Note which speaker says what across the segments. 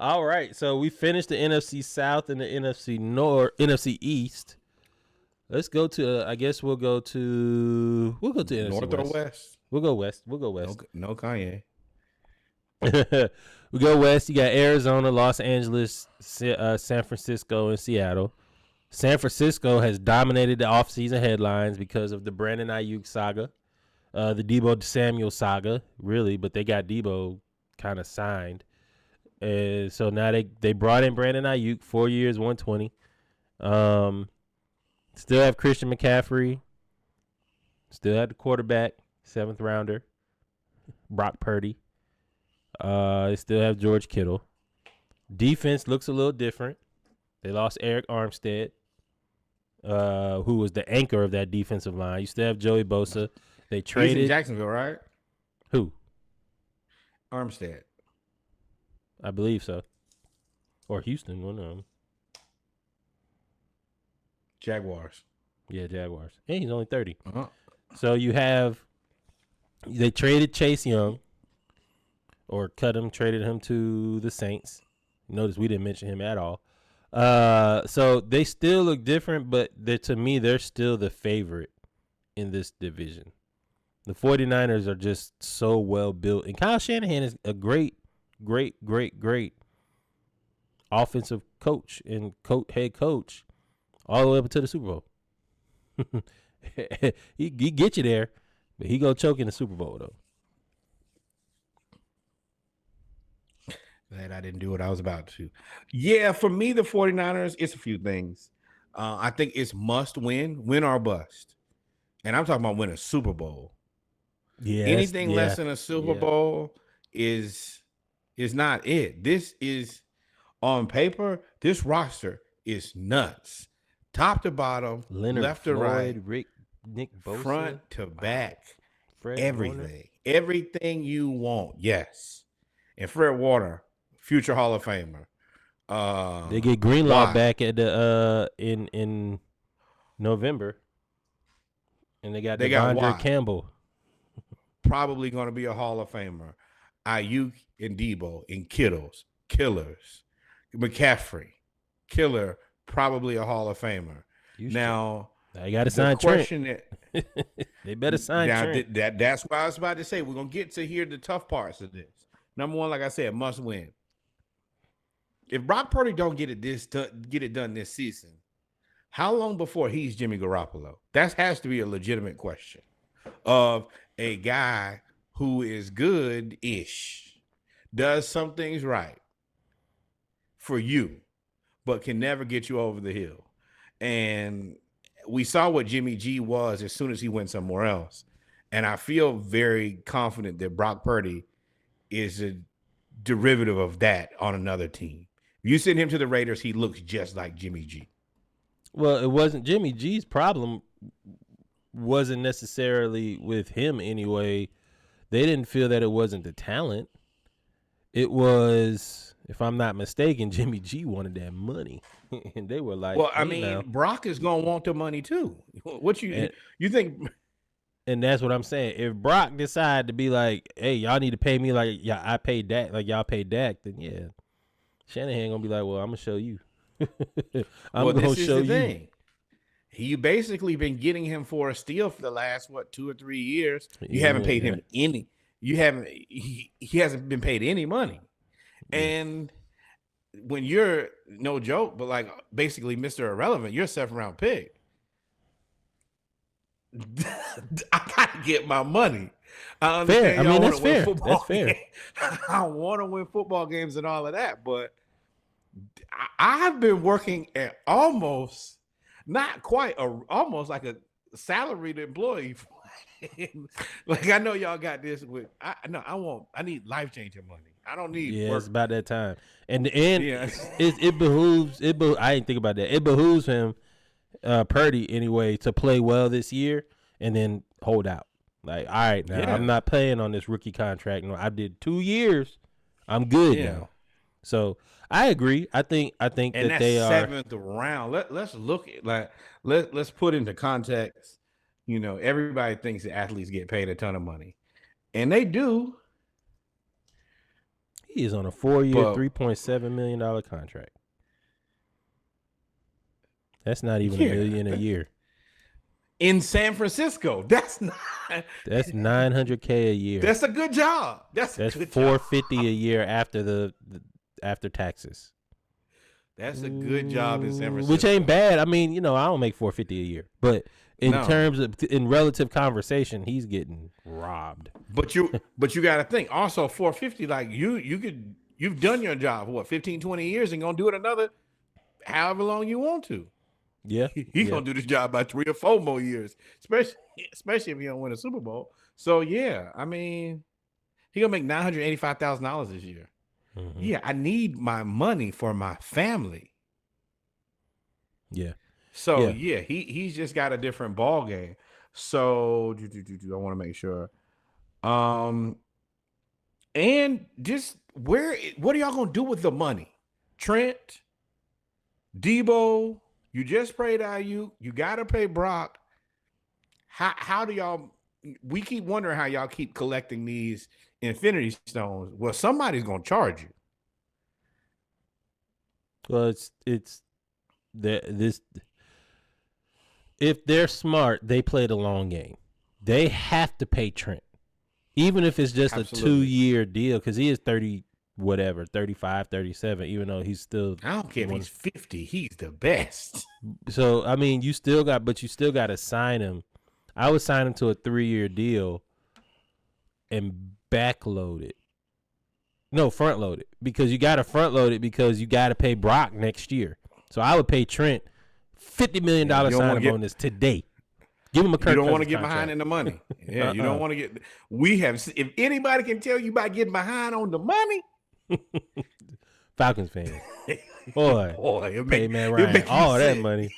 Speaker 1: All right, so we finished the NFC South and the NFC East. Let's go to. I guess we'll go to NFC
Speaker 2: North or
Speaker 1: West.
Speaker 2: West?
Speaker 1: We'll go West. We'll go
Speaker 2: No,
Speaker 1: West.
Speaker 2: no Kanye.
Speaker 1: We go West. You got Arizona, Los Angeles, San Francisco, and Seattle. San Francisco has dominated the offseason headlines because of the Brandon Ayuk saga, the Debo Samuel saga, really, but they got Debo kind of signed. And so now they brought in Brandon Ayuk, 4 years, 120. Still have Christian McCaffrey. Still have the quarterback, 7th rounder, Brock Purdy. They still have George Kittle. Defense looks a little different. They lost Eric Armstead, who was the anchor of that defensive line. You still have Joey Bosa. They traded.
Speaker 2: He's in Jacksonville, right?
Speaker 1: Who?
Speaker 2: Armstead.
Speaker 1: I believe so. Or Houston, one of them.
Speaker 2: Jaguars.
Speaker 1: Yeah, Jaguars. Hey, he's only 30.
Speaker 2: Uh-huh.
Speaker 1: So they traded Chase Young, or traded him to the Saints. Notice we didn't mention him at all. So they still look different, but to me, they're still the favorite in this division. The 49ers are just so well built. And Kyle Shanahan is a great offensive coach and head coach all the way up to the Super Bowl. he get you there, but he gonna choke in the Super Bowl though.
Speaker 2: That I didn't do what I was about to. Yeah, for me, the 49ers, it's a few things. I think it's must win or bust. And I'm talking about win a Super Bowl.
Speaker 1: Yeah.
Speaker 2: Anything less than a Super Bowl is not it. This is, on paper, this roster is nuts. Top to bottom,
Speaker 1: Leonard
Speaker 2: left
Speaker 1: Floyd,
Speaker 2: to right,
Speaker 1: Rick, Nick Bosa,
Speaker 2: front to back,
Speaker 1: Fred
Speaker 2: everything.
Speaker 1: Warner.
Speaker 2: Everything you want, yes. And Fred Warner, future Hall of Famer.
Speaker 1: They get Greenlaw back at the in November, and they got Devondre Campbell.
Speaker 2: Probably going to be a Hall of Famer. Ayuk and Debo and Kittles, killers. McCaffrey, killer, probably a Hall of Famer. Now,
Speaker 1: you got to sign Trent. They better sign Trent.
Speaker 2: That's what I was about to say. We're going to get to hear the tough parts of this. Number one, like I said, must win. If Brock Purdy don't get it done this season, how long before he's Jimmy Garoppolo? That has to be a legitimate question of a guy who is good-ish, does some things right for you, but can never get you over the hill. And we saw what Jimmy G was as soon as he went somewhere else. And I feel very confident that Brock Purdy is a derivative of that on another team. If you send him to the Raiders, he looks just like Jimmy G.
Speaker 1: Well, it wasn't Jimmy G's problem. Wasn't necessarily with him anyway. They didn't feel that it wasn't the talent. It was, if I'm not mistaken, Jimmy G wanted that money, and they were like,
Speaker 2: "Well, I mean, Brock is gonna want the money too. What you think?"
Speaker 1: And that's what I'm saying. If Brock decide to be like, "Hey, y'all need to pay me like I paid Dak, like y'all paid Dak," then yeah, Shanahan gonna be like, "Well, I'm gonna show you. I'm gonna show you." Thing.
Speaker 2: You basically been getting him for a steal for the last 2 or 3 years. You haven't paid him any. You haven't. He hasn't been paid any money. And when you're, no joke, but like basically Mr. Irrelevant, you're a 7th-round pick. I gotta get my money. I understand.
Speaker 1: Fair. I mean, that's fair. That's fair.
Speaker 2: I want to win football games and all of that, but I've been working at almost. Not quite, almost like a salaried employee. Like I know y'all got this with. I need life-changing money. I don't need.
Speaker 1: Yeah,
Speaker 2: work.
Speaker 1: It's about that time, and it behooves. I didn't think about that. It behooves him, Purdy anyway, to play well this year and then hold out. Like, all right, now I'm not paying on this rookie contract. No, I did 2 years. I'm good now. So I agree. I think
Speaker 2: and
Speaker 1: that they are
Speaker 2: 7th round. Let's look at let's put into context. You know, everybody thinks that athletes get paid a ton of money, and they do.
Speaker 1: He is on a 4-year,
Speaker 2: But
Speaker 1: $3.7 million contract. That's not even
Speaker 2: yeah,
Speaker 1: $1 million a year.
Speaker 2: in San Francisco, that's not.
Speaker 1: That's $900K a year.
Speaker 2: That's a good job. That's
Speaker 1: $450 a year after after taxes.
Speaker 2: That's a good job in San Francisco,
Speaker 1: which ain't bad. I mean, I don't make $450 a year, but in terms of relative conversation, he's getting robbed.
Speaker 2: But you got to think also $450. Like you've done your job for what 15, 20 years and gonna do it another however long you want to.
Speaker 1: Yeah,
Speaker 2: he's gonna do this job by 3 or 4 more years, especially if you don't win a Super Bowl. So yeah, I mean, he gonna make $985,000 this year. Mm-hmm. Yeah, I need my money for my family.
Speaker 1: Yeah.
Speaker 2: So yeah, he's just got a different ball game. So I want to make sure. And just what are y'all gonna do with the money? Trent, Debo, you just paid IU. You gotta pay Brock. How do y'all? We keep wondering how y'all keep collecting these Infinity Stones. Well, somebody's gonna charge you.
Speaker 1: Well, it's this. If they're smart, they play the long game. They have to pay Trent, even if it's just Absolutely. A 2-year deal, because he is 30, whatever, 35, 37. Even though he's still,
Speaker 2: I don't care if he's 50. He's the best.
Speaker 1: So I mean, you still got to sign him. I would sign him to a 3-year deal and backload it. No, front load it, because you got to front load it because you got to pay Brock next year. So I would pay Trent $50 million signing bonus today. Give him a Kirk
Speaker 2: You don't want to
Speaker 1: Cousins
Speaker 2: get
Speaker 1: contract.
Speaker 2: behind in the money. Yeah, you don't want to get. We have. If anybody can tell you about getting behind on the money,
Speaker 1: Falcons fan, boy, pay man Ryan all that money.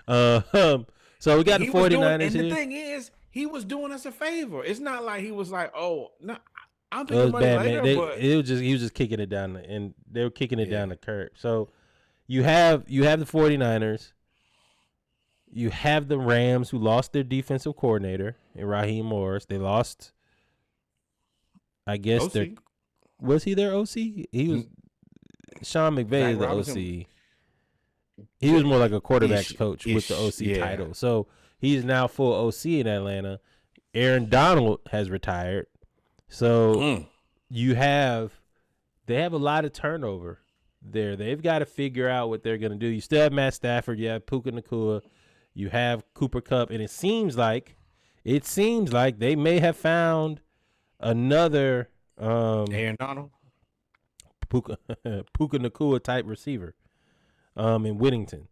Speaker 1: So we got the 49ers
Speaker 2: and
Speaker 1: here.
Speaker 2: The thing is, he was doing us a favor. It's not like he was like, oh, no, I'm
Speaker 1: taking
Speaker 2: money
Speaker 1: bad,
Speaker 2: later.
Speaker 1: Man.
Speaker 2: But
Speaker 1: he was just kicking it down, and they were kicking it down the curb. So you have the 49ers. You have the Rams, who lost their defensive coordinator, and Raheem Morris. They lost, I guess, was he their OC? He was Sean McVay is the OC. He was more like a quarterback's coach with the OC title. So he's now full OC in Atlanta. Aaron Donald has retired. So they have a lot of turnover there. They've got to figure out what they're going to do. You still have Matt Stafford. You have Puka Nacua. You have Cooper Kupp. And it seems like they may have found another
Speaker 2: Aaron Donald,
Speaker 1: Puka Nacua type receiver in Whittington.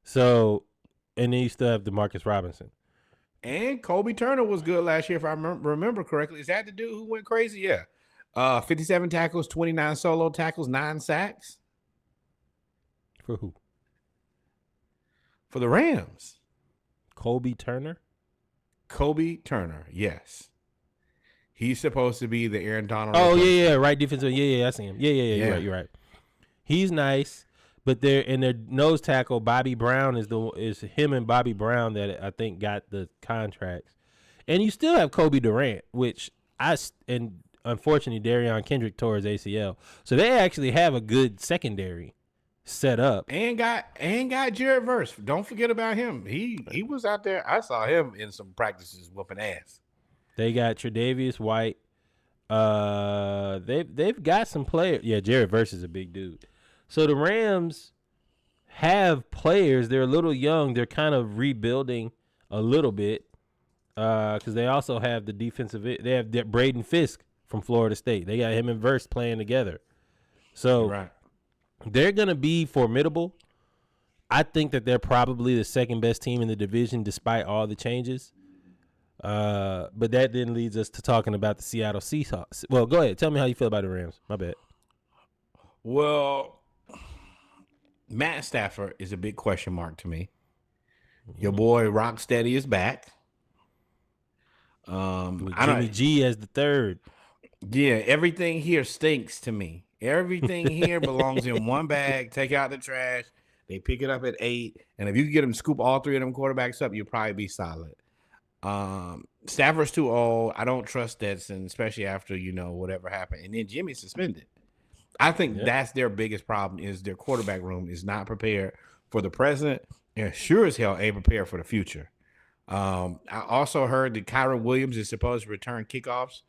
Speaker 1: So, and then you still have DeMarcus Robinson.
Speaker 2: And Kobe Turner was good last year, if I remember correctly. Is that the dude who went crazy? Yeah. 57 tackles, 29 solo tackles, 9 sacks.
Speaker 1: For who?
Speaker 2: For the Rams.
Speaker 1: Kobe Turner?
Speaker 2: Kobe Turner, yes. He's supposed to be the Aaron Donald.
Speaker 1: Oh, yeah, right. Defensive. Yeah, I see him. Yeah. You're right. He's nice, but their nose tackle, Bobby Brown, is him and Bobby Brown that I think got the contracts. And you still have Kobe Durant, and unfortunately, Darion Kendrick tore his ACL. So they actually have a good secondary set up.
Speaker 2: And got Jared Verse. Don't forget about him. He was out there. I saw him in some practices whooping ass.
Speaker 1: They got Tre'Davious White. They've got some players. Yeah, Jared Verse is a big dude. So the Rams have players. They're a little young. They're kind of rebuilding a little bit because they also have the defensive. They have Braden Fisk from Florida State. They got him and Verse playing together. So they're going to be formidable. I think that they're probably the second best team in the division despite all the changes. But that then leads us to talking about the Seattle Seahawks. Well, go ahead. Tell me how you feel about the Rams. My bad.
Speaker 2: Well, Matt Stafford is a big question mark to me. Your boy Rocksteady is back.
Speaker 1: With Jimmy G as the third.
Speaker 2: Yeah, everything here stinks to me. Everything here belongs in one bag. Take out the trash. They pick it up at 8. And if you can get them to scoop all 3 of them quarterbacks up, you'll probably be solid. Stafford's too old. I don't trust Stetson, especially after, whatever happened. And then Jimmy's suspended. I think
Speaker 1: Yep.
Speaker 2: that's their biggest problem is their quarterback room is not prepared for the present and sure as hell ain't prepared for the future. I also heard that Kyron Williams is supposed to return kickoffs,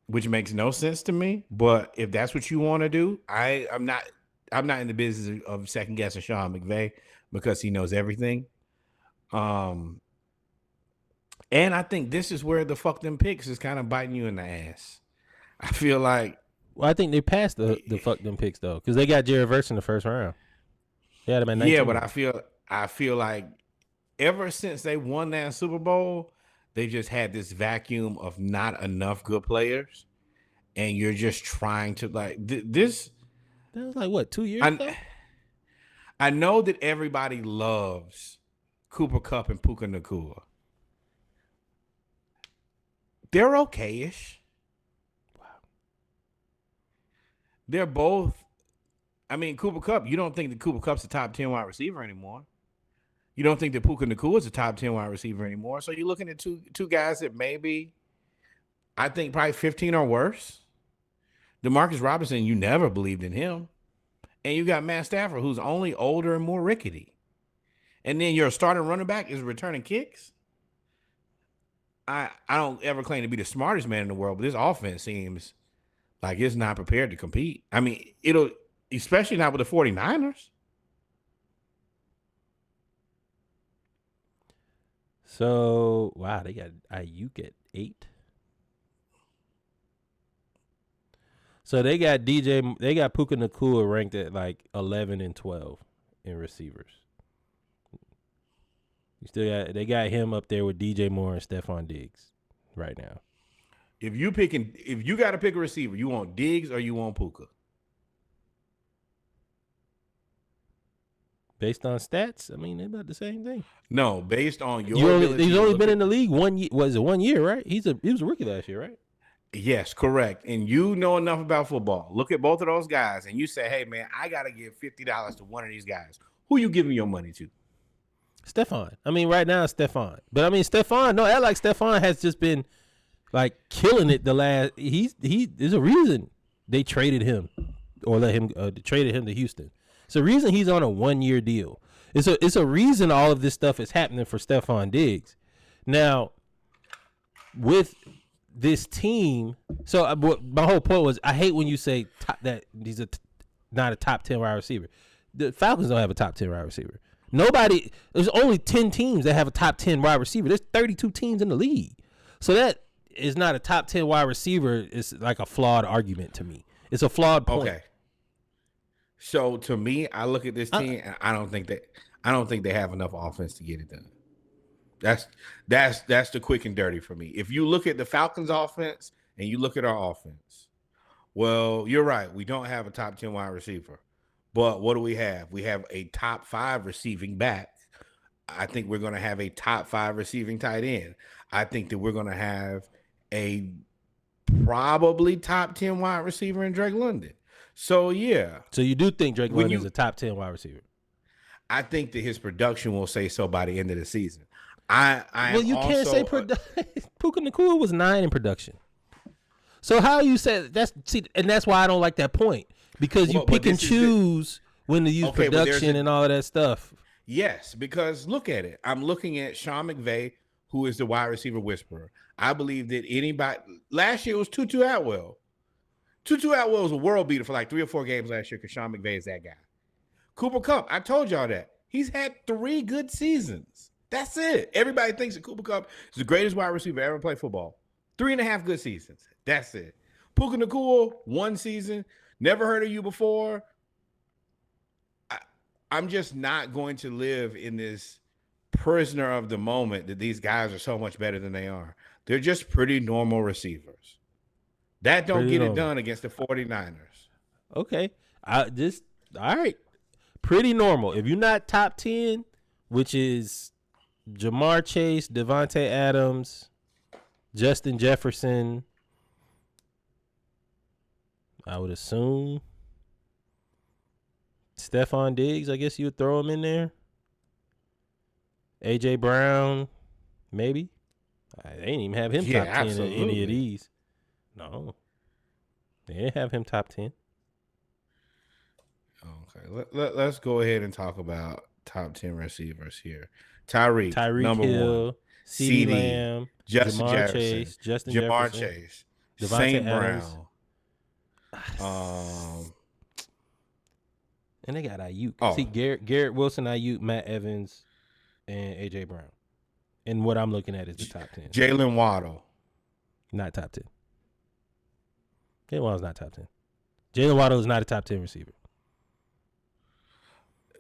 Speaker 2: which makes no sense to me. But if that's what you want to do, I'm not in the business of second guessing Sean McVay because he knows everything. Um, and I think this is where the fuck them picks is kind of biting you in the ass. I feel like
Speaker 1: Well, I think they passed the fuck them picks though, because they got Jared Verse in the first round. They had him at
Speaker 2: yeah,
Speaker 1: 19.
Speaker 2: but I feel like ever since they won that Super Bowl, they just had this vacuum of not enough good players, and you're just trying to like this.
Speaker 1: That was like what, 2 years
Speaker 2: I
Speaker 1: ago?
Speaker 2: I know that everybody loves Cooper Kupp and Puka Nacua. They're okay-ish.
Speaker 1: Wow.
Speaker 2: They're both. I mean, Cooper Kupp. You don't think that Cooper Kupp's a top 10 wide receiver anymore? You don't think that Puka Nacua is a top 10 wide receiver anymore? So you're looking at two guys that maybe I think probably 15 or worse. Demarcus Robinson, you never believed in him. And you got Matt Stafford, who's only older and more rickety. And then your starting running back is returning kicks. I don't ever claim to be the smartest man in the world, but this offense seems like it's not prepared to compete. I mean, it'll, especially not with the 49ers.
Speaker 1: So wow, they got Ayuk at 8. So they got Puka Nacua ranked at like 11 and 12 in receivers. They got him up there with DJ Moore and Stephon Diggs right now.
Speaker 2: If you got to pick a receiver, you want Diggs or you want Puka?
Speaker 1: Based on stats, I mean, they're about the same thing.
Speaker 2: No, based on your ability.
Speaker 1: He's only been in the league 1 year. Was it 1 year, right? He was a rookie last year, right?
Speaker 2: Yes, correct. And you know enough about football. Look at both of those guys and you say, hey, man, I got to give $50 to one of these guys. Who you giving your money to?
Speaker 1: Stephon. I mean, right now it's Stephon. But I mean, Stephon, no, act like Stephon has just been like killing it the last. There's a reason they traded him or traded him to Houston. It's a reason he's on a 1 year deal. It's a reason all of this stuff is happening for Stephon Diggs. Now, with this team, so my whole point was I hate when you say that he's not a top 10 wide receiver. The Falcons don't have a top 10 wide receiver. There's only 10 teams that have a top 10 wide receiver. There's 32 teams in the league. So that is not a top 10 wide receiver. It's like a flawed argument to me. It's a flawed point. Okay.
Speaker 2: So to me, I look at this team and I don't think they have enough offense to get it done. That's the quick and dirty for me. If you look at the Falcons offense and you look at our offense, well, you're right. We don't have a top 10 wide receiver. But what do we have? We have a top 5 receiving back. I think we're going to have a top 5 receiving tight end. I think that we're going to have a probably top 10 wide receiver in Drake London. So, yeah.
Speaker 1: So you do think Drake London is a top 10 wide receiver?
Speaker 2: I think that his production will say so by the end of the season.
Speaker 1: Can't say Puka Nacua was 9 in production. So how you said and that's why I don't like that point. Because you pick and choose when to use production and all of that stuff.
Speaker 2: Yes, because look at it. I'm looking at Sean McVay, who is the wide receiver whisperer. I believe that anybody last year was Tutu Atwell. Tutu Atwell was a world beater for like 3 or 4 games last year because Sean McVay is that guy. Cooper Kupp, I told y'all that. He's had 3 good seasons. That's it. Everybody thinks that Cooper Kupp is the greatest wide receiver ever played football. 3.5 good seasons. That's it. Puka Nacua, 1 season. Never heard of you before. I'm just not going to live in this prisoner of the moment that these guys are so much better than they are. They're just pretty normal receivers. That don't get it done against the 49ers.
Speaker 1: Okay. All right. Pretty normal. If you're not top 10, which is Jamar Chase, Devontae Adams, Justin Jefferson, I would assume Stephon Diggs, I guess you would throw him in there. A.J. Brown, maybe. They didn't even have him top 10 in any of these. No. They didn't have him top 10.
Speaker 2: Okay, let's go ahead and talk about top 10 receivers here. Tyreek,
Speaker 1: Tyreek
Speaker 2: number one.
Speaker 1: Hill, CeeDee
Speaker 2: CD,
Speaker 1: Lamb,
Speaker 2: Justin
Speaker 1: Jamar Chase,
Speaker 2: Jefferson,
Speaker 1: Justin
Speaker 2: Jamar
Speaker 1: Jefferson,
Speaker 2: Chase,
Speaker 1: Devontae
Speaker 2: St.
Speaker 1: Adams.
Speaker 2: Brown. Um,
Speaker 1: And they got Ayuk. See,
Speaker 2: oh,
Speaker 1: Garrett Wilson, Ayuk, Matt Evans, and AJ Brown. And what I'm looking at is the top 10.
Speaker 2: Jalen Waddle.
Speaker 1: Not top 10. Jalen Waddle's not top 10. Jalen Waddle is not a top 10 receiver.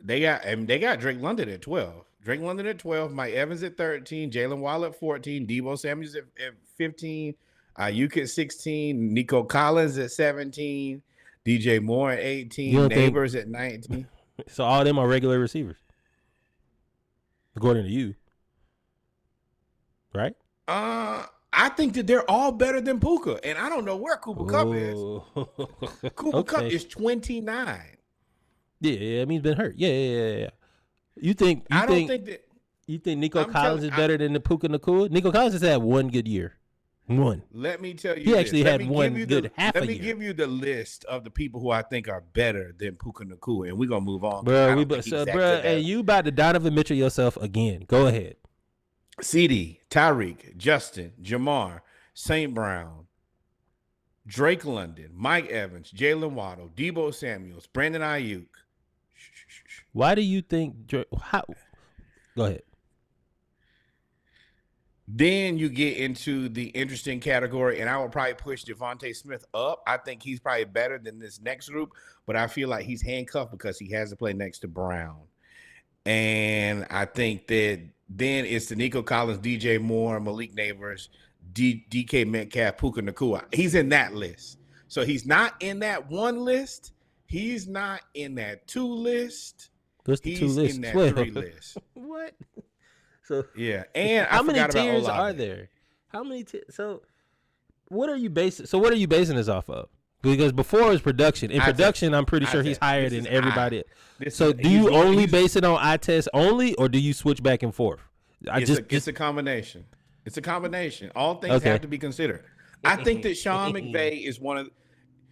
Speaker 2: They got Drake London at 12. Drake London at 12, Mike Evans at 13, Jalen Waddle at 14, Deebo Samuels at 15, Ayuk at 16, Nico Collins at 17, DJ Moore at 18, Neighbors at 19.
Speaker 1: So all of them are regular receivers, according to you, right?
Speaker 2: I think that they're all better than Puka, and I don't know where Cooper Kupp is. Cooper Kupp is 29.
Speaker 1: Yeah, I mean he's been hurt. Yeah. You think Nico Collins is better than the Puka Nacua? Nico Collins has had one good year. One.
Speaker 2: Let me tell you,
Speaker 1: he actually had one good half a year.
Speaker 2: Let me give you the list of the people who I think are better than Puka Nacua, and we're gonna move on.
Speaker 1: Bro, and you about to Donovan Mitchell yourself again. Go ahead.
Speaker 2: CD, Tyreek, Justin, Jamar, St. Brown, Drake London, Mike Evans, Jalen Waddle, Deebo Samuels, Brandon Ayuk.
Speaker 1: Why do you think? Go ahead.
Speaker 2: Then you get into the interesting category, and I would probably push Devontae Smith up. I think he's probably better than this next group, but I feel like he's handcuffed because he has to play next to Brown. And I think that then it's the Nico Collins, DJ Moore, Malik Neighbors, DK Metcalf, Puka Nacua. He's in that list. So he's not in that one list. He's not in that two list.
Speaker 1: What's the two list?
Speaker 2: In that 12. Three list.
Speaker 1: What? So
Speaker 2: yeah, and
Speaker 1: how many tiers are there? How many? So what are you basing? So what are you basing this off of? Because before his production, I'm pretty sure he's higher than everybody. So do you only base it on eye test only, or do you switch back and forth?
Speaker 2: It's a combination. It's a combination. All things have to be considered. I think that Sean McVay is one of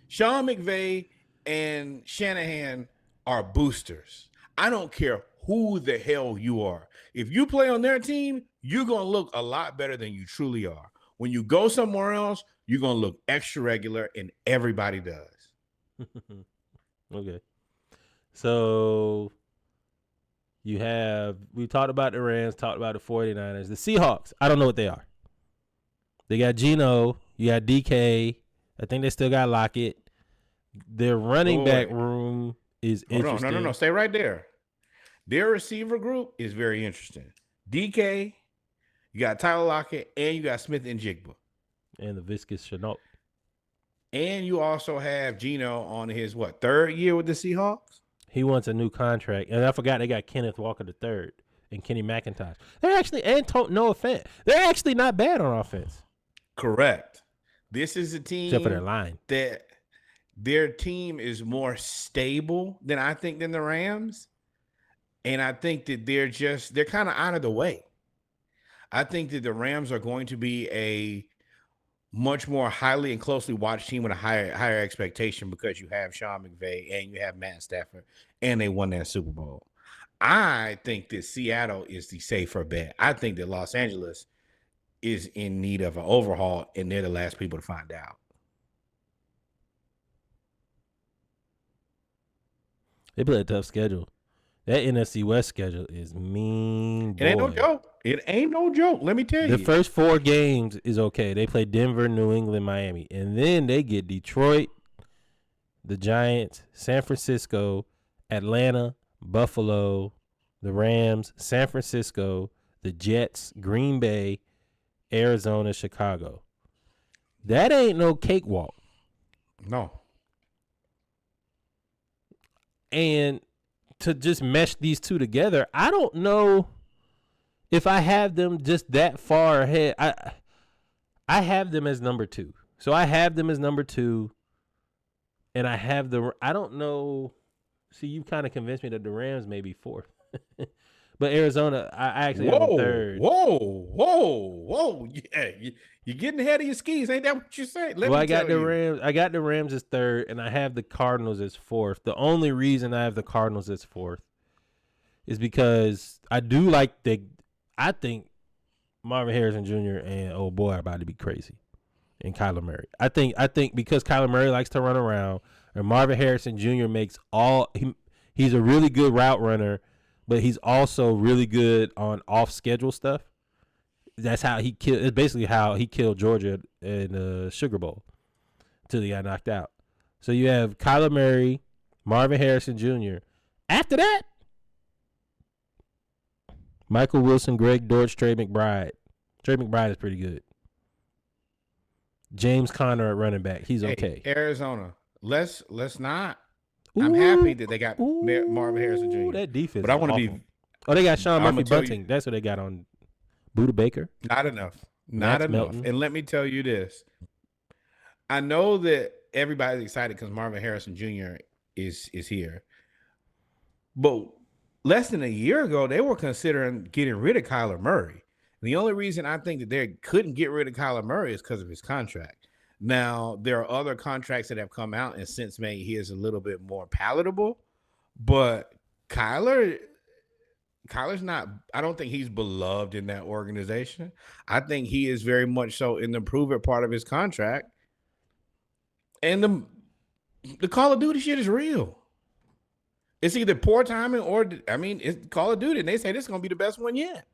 Speaker 2: Sean McVay and Shanahan are boosters. I don't care who the hell you are. If you play on their team, you're going to look a lot better than you truly are. When you go somewhere else, you're going to look extra regular, and everybody does.
Speaker 1: Okay. So we talked about the Rams, talked about the 49ers. The Seahawks, I don't know what they are. They got Geno, you got DK. I think they still got Lockett. Their running back room is interesting.
Speaker 2: No. Stay right there. Their receiver group is very interesting. DK, you got Tyler Lockett, and you got Smith and Jigba.
Speaker 1: And the Viscous Chenault.
Speaker 2: And you also have Geno on his, third year with the Seahawks?
Speaker 1: He wants a new contract. And I forgot they got Kenneth Walker III and Kenny McIntosh. They're actually, no offense, they're actually not bad on offense.
Speaker 2: Correct. This is a team.
Speaker 1: Except for their line.
Speaker 2: That their team is more stable than the Rams. And I think that they're kind of out of the way. I think that the Rams are going to be a much more highly and closely watched team with a higher expectation because you have Sean McVay and you have Matt Stafford and they won that Super Bowl. I think that Seattle is the safer bet. I think that Los Angeles is in need of an overhaul, and they're the last people to find out.
Speaker 1: They play a tough schedule. That NFC West schedule is mean.
Speaker 2: It ain't no joke. It ain't no joke. Let me tell you.
Speaker 1: The first 4 games is okay. They play Denver, New England, Miami. And then they get Detroit, the Giants, San Francisco, Atlanta, Buffalo, the Rams, San Francisco, the Jets, Green Bay, Arizona, Chicago. That ain't no cakewalk.
Speaker 2: No.
Speaker 1: And to just mesh these two together, I don't know if I have them just that far ahead. I have them as number 2. So I have them as number 2. And I don't know. See, you kind of convinced me that the Rams may be 4th. But Arizona, I actually have them third.
Speaker 2: Whoa. Yeah, you're getting ahead of your skis. Ain't that what you say? Let me
Speaker 1: I got
Speaker 2: tell
Speaker 1: the
Speaker 2: you.
Speaker 1: Rams. I got the Rams as third, and I have the Cardinals as fourth. The only reason I have the Cardinals as fourth is because I do like the. I think Marvin Harrison Jr. and old boy are about to be crazy, and Kyler Murray. I think because Kyler Murray likes to run around, and Marvin Harrison Jr. makes he's a really good route runner, but he's also really good on off schedule stuff. That's how he killed. It's basically how he killed Georgia in the Sugar Bowl until he got knocked out. So you have Kyler Murray, Marvin Harrison Jr. After that, Michael Wilson, Greg Dortch, Trey McBride. Trey McBride is pretty good. James Conner at running back. He's okay.
Speaker 2: Arizona. Let's not. I'm happy that they got Marvin Harrison Jr.
Speaker 1: That defense.
Speaker 2: But I want to be.
Speaker 1: Oh, they got Sean Murphy Bunting. That's what they got on Buda Baker.
Speaker 2: Not enough. Not enough. Melton. And let me tell you this. I know that everybody's excited because Marvin Harrison Jr. is here. But less than a year ago, they were considering getting rid of Kyler Murray. The only reason I think that they couldn't get rid of Kyler Murray is because of his contract. Now, there are other contracts that have come out and since made his a little bit more palatable. But Kyler's not, I don't think he's beloved in that organization. I think he is very much so in the prove-it part of his contract. And the Call of Duty shit is real. It's either poor timing or, it's Call of Duty, and they say this is going to be the best one yet.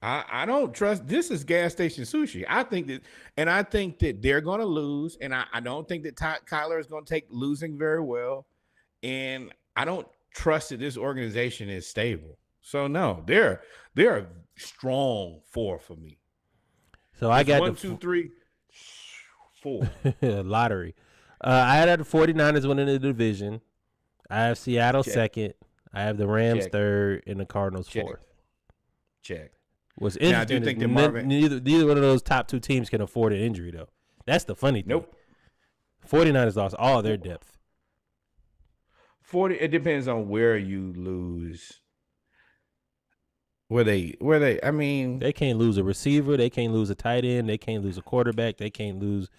Speaker 2: I don't trust. This is gas station sushi. I think that they're going to lose, and I don't think that Kyler is going to take losing very well, and I don't trust that this organization is stable. So no, they're a strong 4 for me.
Speaker 1: So I got
Speaker 2: 1, 2, 3, 4
Speaker 1: lottery. I had the 49ers winning the division. I have Seattle second. I have the Rams third and the Cardinals fourth.
Speaker 2: Check.
Speaker 1: What's interesting?
Speaker 2: Now, I do think that Marvin,
Speaker 1: neither one of those top two teams can afford an injury though. That's the funny thing.
Speaker 2: Nope.
Speaker 1: 49ers lost all their depth.
Speaker 2: 40. It depends on where you lose. Where they. I mean,
Speaker 1: they can't lose a receiver. They can't lose a tight end. They can't lose a quarterback. They can't lose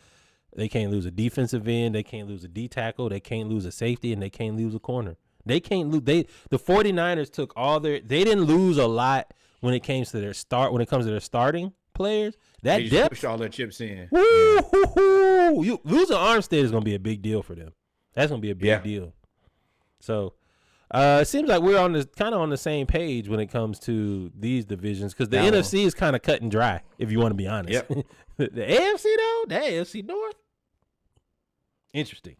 Speaker 1: a defensive end. They can't lose a D tackle. They can't lose a safety, and they can't lose a corner. They can't lose. The 49ers took all their. They didn't lose a lot when it comes to their starting players. That
Speaker 2: they
Speaker 1: depth
Speaker 2: pushed all their chips in.
Speaker 1: Woo! You losing Armstead is going to be a big deal for them. That's going to be a big deal. So it seems like we're on the same page when it comes to these divisions because the NFC is kind of cut and dry. If you want to be honest, the AFC though, the AFC North, interesting.